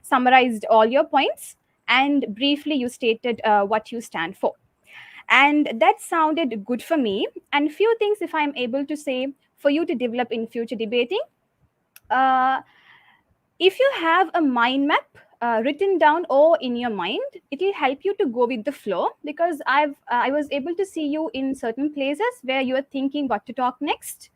summarized all your points and briefly you stated what you stand for. And that sounded good for me. And few things, if I'm able to say, for you to develop in future debating. If you have a mind map written down or in your mind, it will help you to go with the flow, because I was able to see you in certain places where you are thinking what to talk next,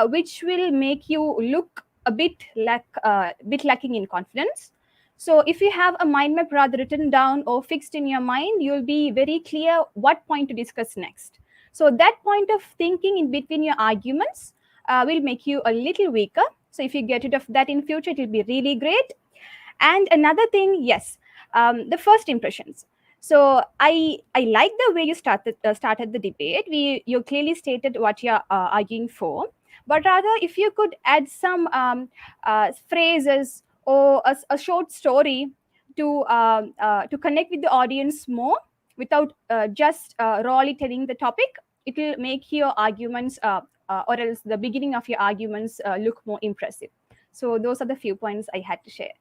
which will make you look a bit lacking in confidence. So if you have a mind map rather written down or fixed in your mind, you'll be very clear what point to discuss next. So that point of thinking in between your arguments will make you a little weaker. So if you get rid of that in future, it will be really great. And another thing, yes, the first impressions. So I like the way you started the debate. You clearly stated what you're arguing for, but rather if you could add some phrases or a short story to connect with the audience more, without just rawly telling the topic, it will make your arguments or else the beginning of your arguments look more impressive. So those are the few points I had to share.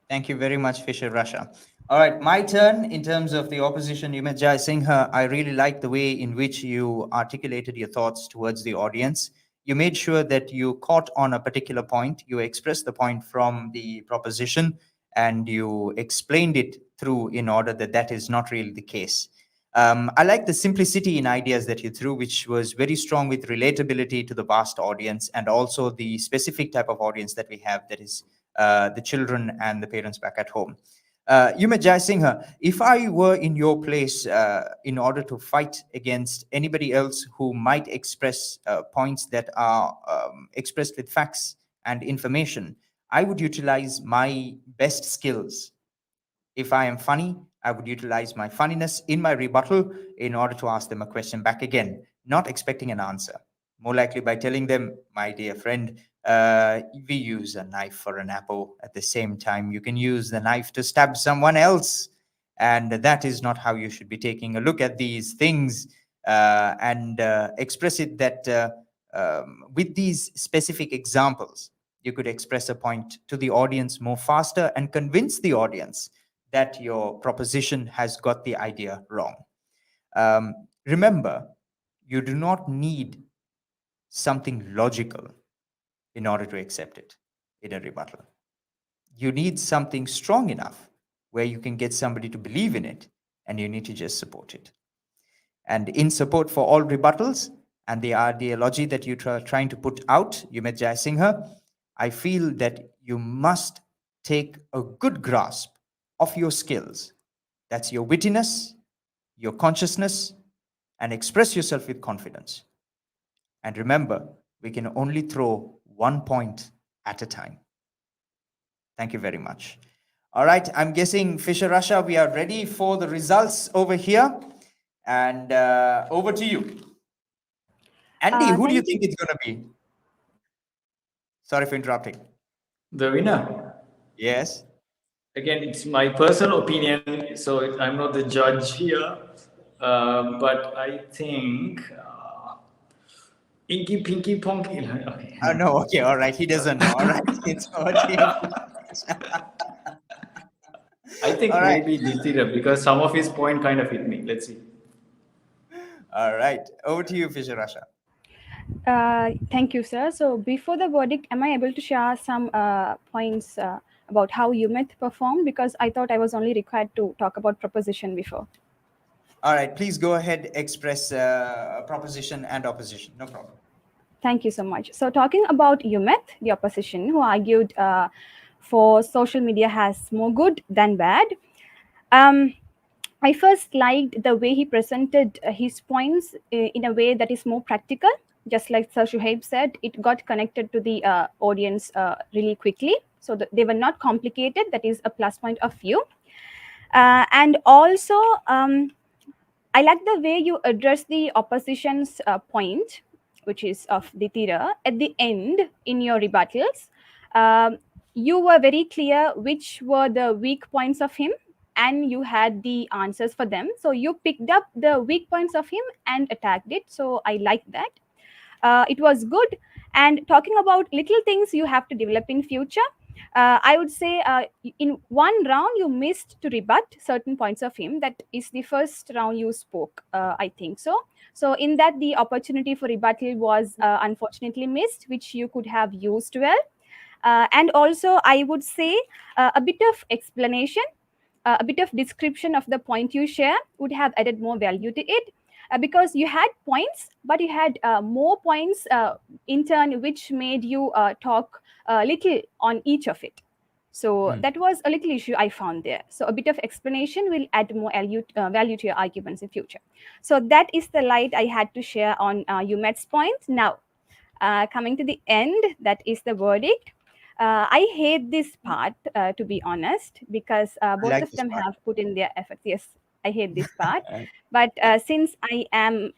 Thank you very much, Fisher Rasha. All right, my turn. In terms of the opposition, Umit Jai Singha, I really like the way in which you articulated your thoughts towards the audience. You made sure that you caught on a particular point. You expressed the point from the proposition and you explained it through in order that is not really the case. I like the simplicity in ideas that you threw, which was very strong with relatability to the vast audience and also the specific type of audience that we have, that is the children and the parents back at home. Umit Jai Singha, if I were in your place in order to fight against anybody else who might express points that are expressed with facts and information, I would utilize my best skills. If I am funny, I would utilize my funniness in my rebuttal in order to ask them a question back again, not expecting an answer. More likely by telling them, my dear friend, we use a knife for an apple. At the same time, you can use the knife to stab someone else. And that is not how you should be taking a look at these things and express it that with these specific examples, you could express a point to the audience more faster and convince the audience that your proposition has got the idea wrong. Remember, you do not need something logical in order to accept it in a rebuttal. You need something strong enough where you can get somebody to believe in it, and you need to just support it. And in support for all rebuttals and the ideology that you're trying to put out, Umit Jai Singha, I feel that you must take a good grasp of your skills. That's your wittiness, your consciousness, and express yourself with confidence. And remember, we can only throw 1 point at a time. Thank you very much. All right, I'm guessing, Fisher Rasha, we are ready for the results over here. And over to you. Andy, who do you think it's going to be? Sorry for interrupting. The winner? Yes. Again, it's my personal opinion, so I'm not the judge here. But I think Inky Pinky Ponky. Okay. Oh, no, okay, all right. He doesn't know. All right. It's I think all right. maybe Ditira, because some of his point kind of hit me. Let's see. All right. Over to you, Fisher Rasha. Thank you, sir. So before the verdict, am I able to share some points about how Umit performed? Because I thought I was only required to talk about proposition before. All right. Please go ahead, express proposition and opposition. No problem. Thank you so much. So talking about Umit, the opposition, who argued for social media has more good than bad. I first liked the way he presented his points in a way that is more practical. Just like Sir Shuhaib said, it got connected to the audience really quickly. So they were not complicated. That is a plus point of view. And also, I like the way you address the opposition's point, which is of Ditira, at the end in your rebuttals. you were very clear which were the weak points of him, and you had the answers for them. So you picked up the weak points of him and attacked it. So I like that. It was good. And talking about little things you have to develop in future, I would say in one round you missed to rebut certain points of him. That is the first round you spoke, I think so. So in that, the opportunity for rebuttal was unfortunately missed, which you could have used well. And also, I would say a bit of explanation, a bit of description of the point you share would have added more value to it. Because you had points, but you had more points in turn, which made you talk a little on each of it. So that was a little issue I found there. So a bit of explanation will add more value to your arguments in future. So that is the light I had to share on UMET's point. Now, coming to the end, that is the verdict. I hate this part, to be honest, because both of them have put in their efforts. Yes, I hate this part. But since I am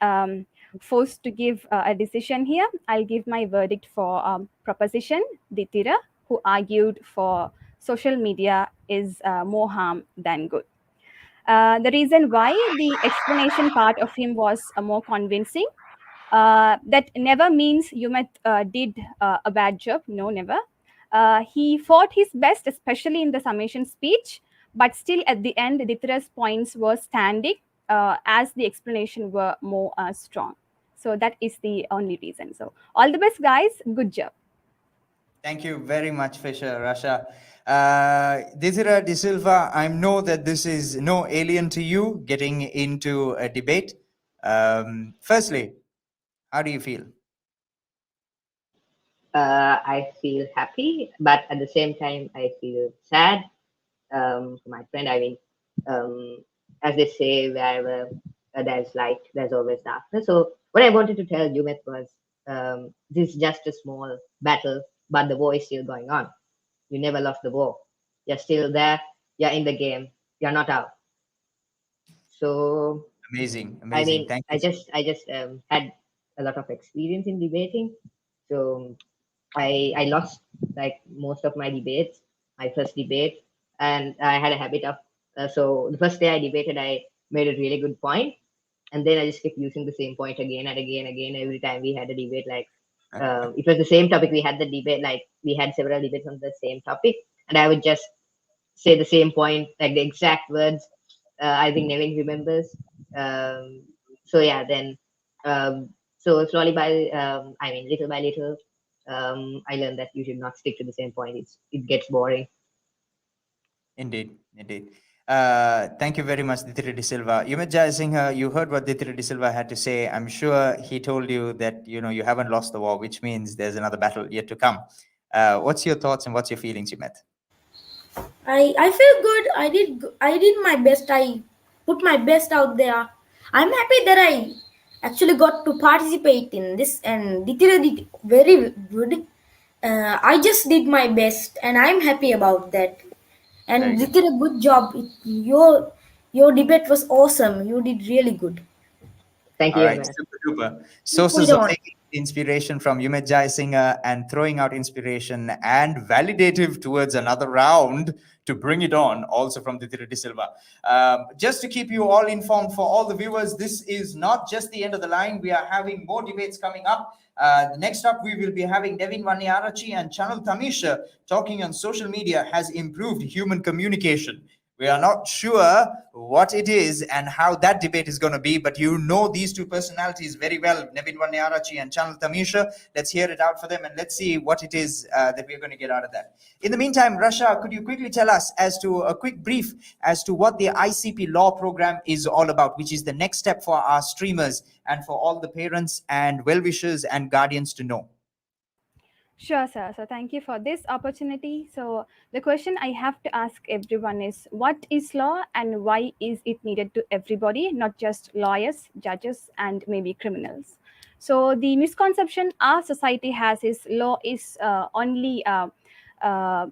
forced to give a decision here, I'll give my verdict for proposition Ditira, who argued for social media is more harm than good. The reason why the explanation part of him was more convincing, that never means Umet did a bad job. No, never. He fought his best, especially in the summation speech, but still at the end, Ditira's points were standing as the explanation were more strong. So that is the only reason. So all the best, guys. Good job. Thank you very much, Fisher, Rasha. Ditira De Silva, I know that this is no alien to you, getting into a debate. Firstly, how do you feel? I feel happy, but at the same time, I feel sad for my friend. I mean, as they say, wherever there's light, there's always darkness. So what I wanted to tell Umet was, this is just a small battle, but the war is still going on. You never lost the war. You're still there. You're in the game. You're not out. So amazing. I mean, Thank you. I just had a lot of experience in debating. So I lost like most of my debates, my first debate, and I had a habit of, so the first day I debated, I made a really good point, and then I just kept using the same point again and again every time we had a debate. Like it was the same topic, we had the debate, like we had several debates on the same topic, and I would just say the same point, like the exact words. I think Nevin remembers. So yeah, then so slowly little by little, I learned that you should not stick to the same point. It gets boring. Indeed. Thank you very much, Ditira De Silva. Umet Jayasinghe, you heard what Ditira De Silva had to say. I'm sure he told you that you haven't lost the war, which means there's another battle yet to come. What's your thoughts and what's your feelings, Umet? I feel good. I did my best. I put my best out there. I'm happy that I actually got to participate in this, and Ditira did very good. I just did my best, and I'm happy about that. And Ditira, good job. Your debate was awesome. You did really good. Thank you. All right, super duper. Sources of taking inspiration from Umet Jayasinghe and throwing out inspiration and validative towards another round to bring it on, also from Ditira De Silva. Just to keep you all informed, for all the viewers, this is not just the end of the line. We are having more debates coming up. Next up, we will be having Nevin Vaniarachi and Chanul Tamisha talking on social media has improved human communication. We are not sure what it is and how that debate is going to be, but you know these two personalities very well, Nevin Vaniarachi and Chanul Tamisha. Let's hear it out for them and let's see what it is that we're going to get out of that. In the meantime, Rasha, could you quickly tell us as to a quick brief as to what the ICP Law program is all about, which is the next step for our streamers and for all the parents and well-wishers and guardians to know? Sure, sir. So thank you for this opportunity. So the question I have to ask everyone is, what is law and why is it needed to everybody, not just lawyers, judges, and maybe criminals? So the misconception our society has is law is only to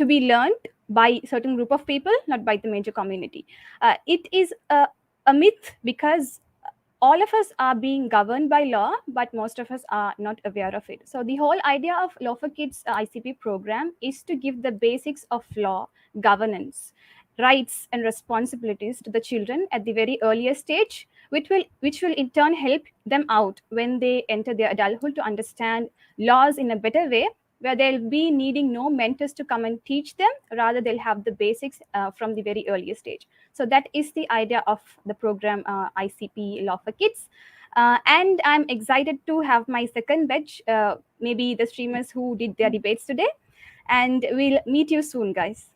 be learned by certain group of people, not by the major community. It is a myth because all of us are being governed by law, but most of us are not aware of it. So the whole idea of Law for Kids ICP program is to give the basics of law, governance, rights and responsibilities to the children at the very earliest stage, which will in turn help them out when they enter their adulthood to understand laws in a better way, where they'll be needing no mentors to come and teach them. Rather, they'll have the basics from the very earliest stage. So that is the idea of the program ICP Law for Kids. And I'm excited to have my second batch, maybe the streamers who did their debates today. And we'll meet you soon, guys.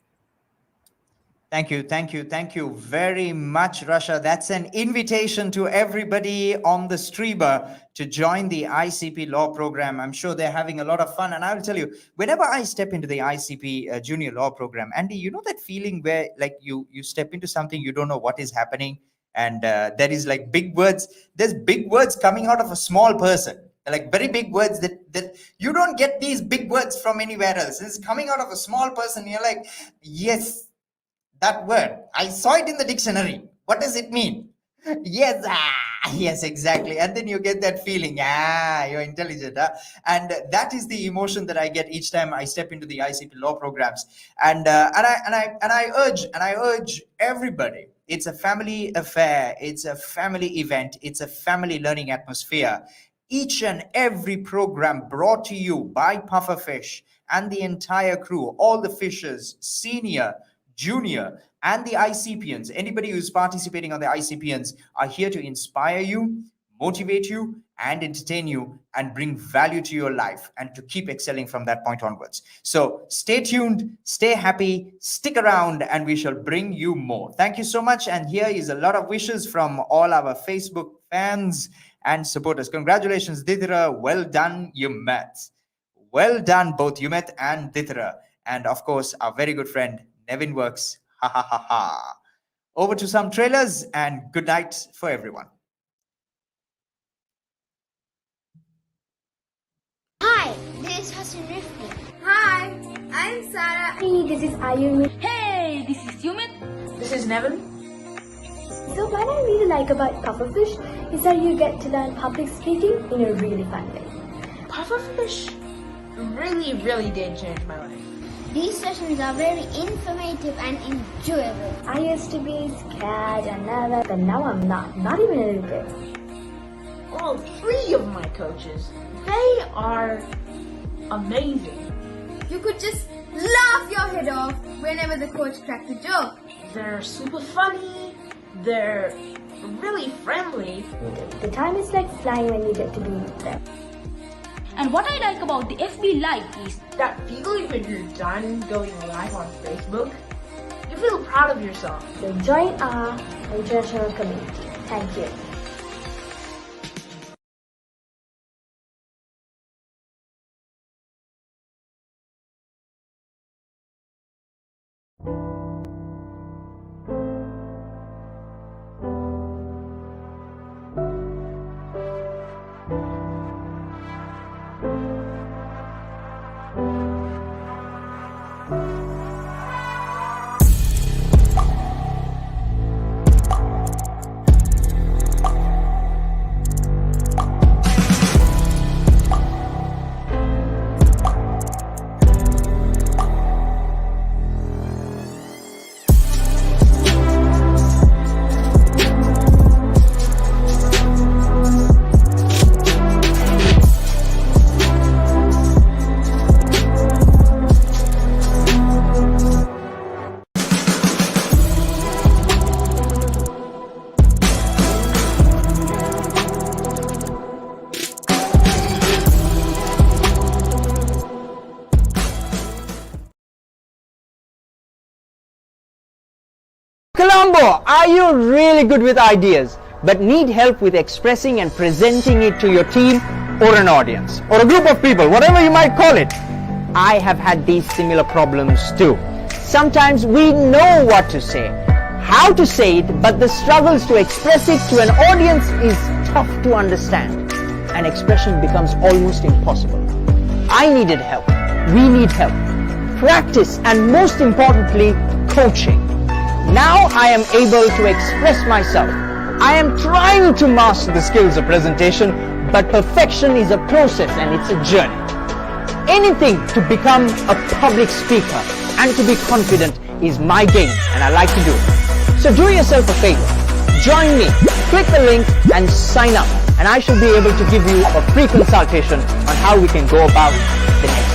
Thank you very much, Rasha. That's an invitation to everybody on the streamer to join the ICP Law program. I'm sure they're having a lot of fun. And I will tell you, whenever I step into the ICP Junior Law program, Andy, you know that feeling where like you step into something, you don't know what is happening. And there is like big words. There's big words coming out of a small person. Like very big words that you don't get these big words from anywhere else. It's coming out of a small person. You're like, yes, that word, I saw it in the dictionary. What does it mean? Yes, yes, exactly. And then you get that feeling, you're intelligent. And that is the emotion that I get each time I step into the ICP Law programs. And I urge everybody. It's a family affair. It's a family event. It's a family learning atmosphere. Each and every program brought to you by Pufferfish and the entire crew, all the fishers, senior, junior, and the ICPians, anybody who's participating on the ICPians, are here to inspire you, motivate you, and entertain you, and bring value to your life, and to keep excelling from that point onwards. So stay tuned, stay happy, stick around, and we shall bring you more. Thank you so much. And here is a lot of wishes from all our Facebook fans and supporters. Congratulations, Dithira. Well done, Yumet. Well done, both Yumet and Dithira. And of course, our very good friend, Nevin Works. Ha ha ha ha. Over to some trailers, and good night for everyone. Hi, this is Hassan Rifki. Hi, I'm Sarah. Hey, this is Ayumi. Hey, this is Yumit. This is Nevin. So what I really like about Pufferfish is that you get to learn public speaking in a really fun way. Pufferfish really did change my life. These sessions are very informative and enjoyable. I used to be scared and nervous, but now I'm not even a little bit. All three of my coaches, they are amazing. You could just laugh your head off whenever the coach cracked a joke. They're super funny, they're really friendly. The time is like flying when you get to be with them. And what I like about the FB Live is that feeling when you're done going live on Facebook, you feel proud of yourself. So join our international community. Thank you. Colombo, are you really good with ideas but need help with expressing and presenting it to your team or an audience or a group of people, whatever you might call it? I have had these similar problems too. Sometimes we know what to say, how to say it, but the struggles to express it to an audience is tough to understand, and expression becomes almost impossible. I needed help. We need help. Practice, and most importantly, coaching. Now I am able to express myself I am trying to master the skills of presentation, but perfection is a process and it's a journey. Anything to become a public speaker and to be confident is my game, and I like to do it. So do yourself a favor. Join me, click the link and sign up, and I shall be able to give you a free consultation on how we can go about the next